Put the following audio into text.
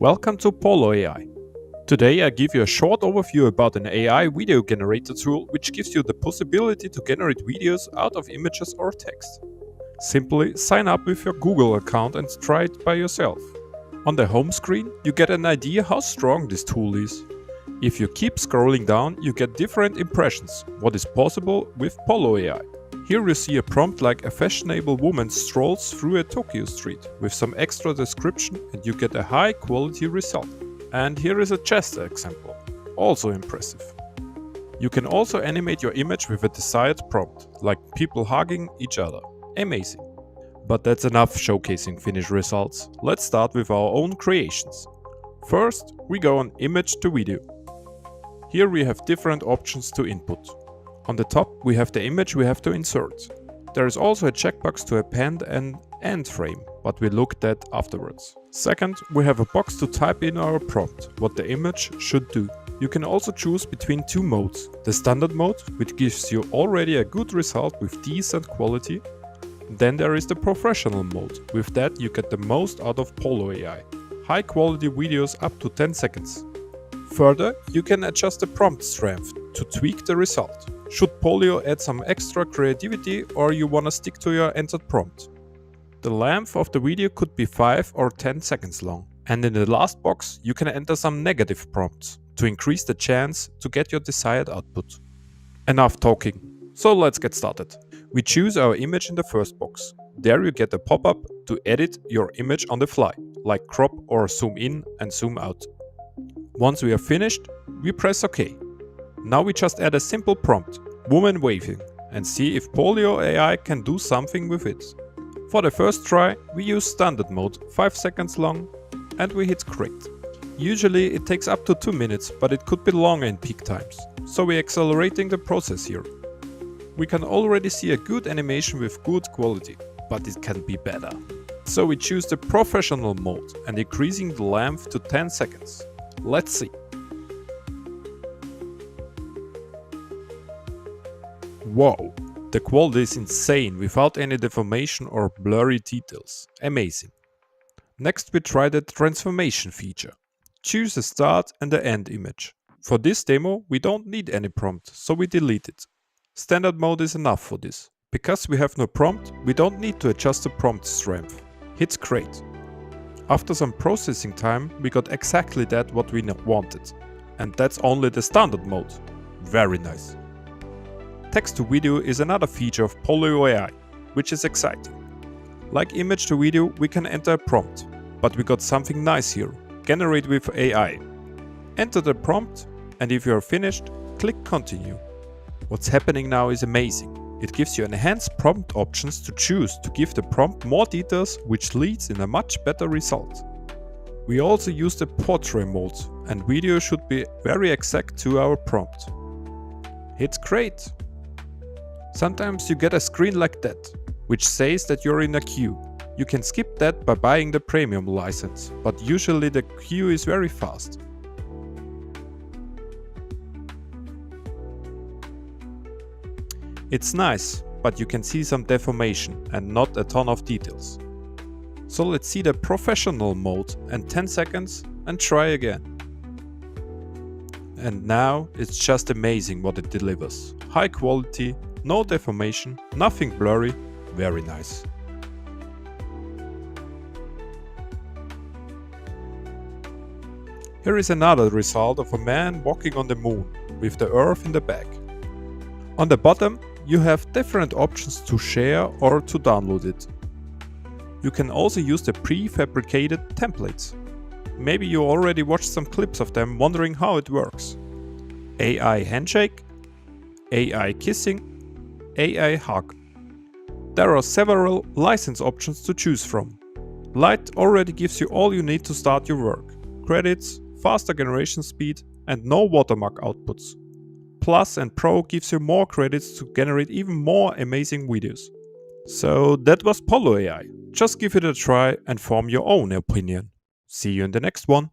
Welcome to Pollo AI. Today I give you a short overview about an AI video generator tool which gives you the possibility to generate videos out of images or text. Simply sign up with your Google account and try it by yourself. On the home screen you get an idea how strong this tool is. If you keep scrolling down you get different impressions, what is possible with Pollo AI. Here you see a prompt like a fashionable woman strolls through a Tokyo street with some extra description and you get a high quality result. And here is a chest example, also impressive. You can also animate your image with a desired prompt, like people hugging each other. Amazing. But that's enough showcasing finished results. Let's start with our own creations. First, we go on image to video. Here we have different options to input. On the top we have the image we have to insert. There is also a checkbox to append an end frame, but we looked at afterwards. Second, we have a box to type in our prompt, what the image should do. You can also choose between two modes. The standard mode, which gives you already a good result with decent quality. Then there is the professional mode. With that you get the most out of Pollo AI. High quality videos up to 10 seconds. Further, you can adjust the prompt strength to tweak the result. Should Pollo add some extra creativity or you wanna stick to your entered prompt? The length of the video could be 5 or 10 seconds long. And in the last box you can enter some negative prompts to increase the chance to get your desired output. Enough talking, so let's get started. We choose our image in the first box. There you get a pop-up to edit your image on the fly, like crop or zoom in and zoom out. Once we are finished, we press OK. Now we just add a simple prompt, woman waving, and see if Pollo AI can do something with it. For the first try, we use standard mode, 5 seconds long, and we hit create. Usually it takes up to 2 minutes, but it could be longer in peak times, so we're accelerating the process here. We can already see a good animation with good quality, but it can be better. So we choose the professional mode and increasing the length to 10 seconds. Let's see. Wow, the quality is insane without any deformation or blurry details. Amazing. Next we try the transformation feature. Choose the start and the end image. For this demo we don't need any prompt, so we delete it. Standard mode is enough for this. Because we have no prompt, we don't need to adjust the prompt strength. Hit create. After some processing time we got exactly that what we wanted. And that's only the standard mode. Very nice. Text to video is another feature of Pollo AI, which is exciting. Like image to video we can enter a prompt, but we got something nice here, generate with AI. Enter the prompt and if you are finished, click continue. What's happening now is amazing. It gives you enhanced prompt options to choose to give the prompt more details, which leads in a much better result. We also use the portrait mode and video should be very exact to our prompt. Hit create. Sometimes you get a screen like that, which says that you're in a queue. You can skip that by buying the premium license, but usually the queue is very fast. It's nice, but you can see some deformation and not a ton of details. So let's see the professional mode and 10 seconds and try again. And now it's just amazing what it delivers. High quality, no deformation, nothing blurry, very nice. Here is another result of a man walking on the moon with the Earth in the back. On the bottom you have different options to share or to download it. You can also use the prefabricated templates. Maybe you already watched some clips of them wondering how it works. AI handshake, AI kissing, AI hug. There are several license options to choose from. Lite already gives you all you need to start your work. Credits, faster generation speed and no watermark outputs. Plus and Pro gives you more credits to generate even more amazing videos. So that was Pollo AI. Just give it a try and form your own opinion. See you in the next one.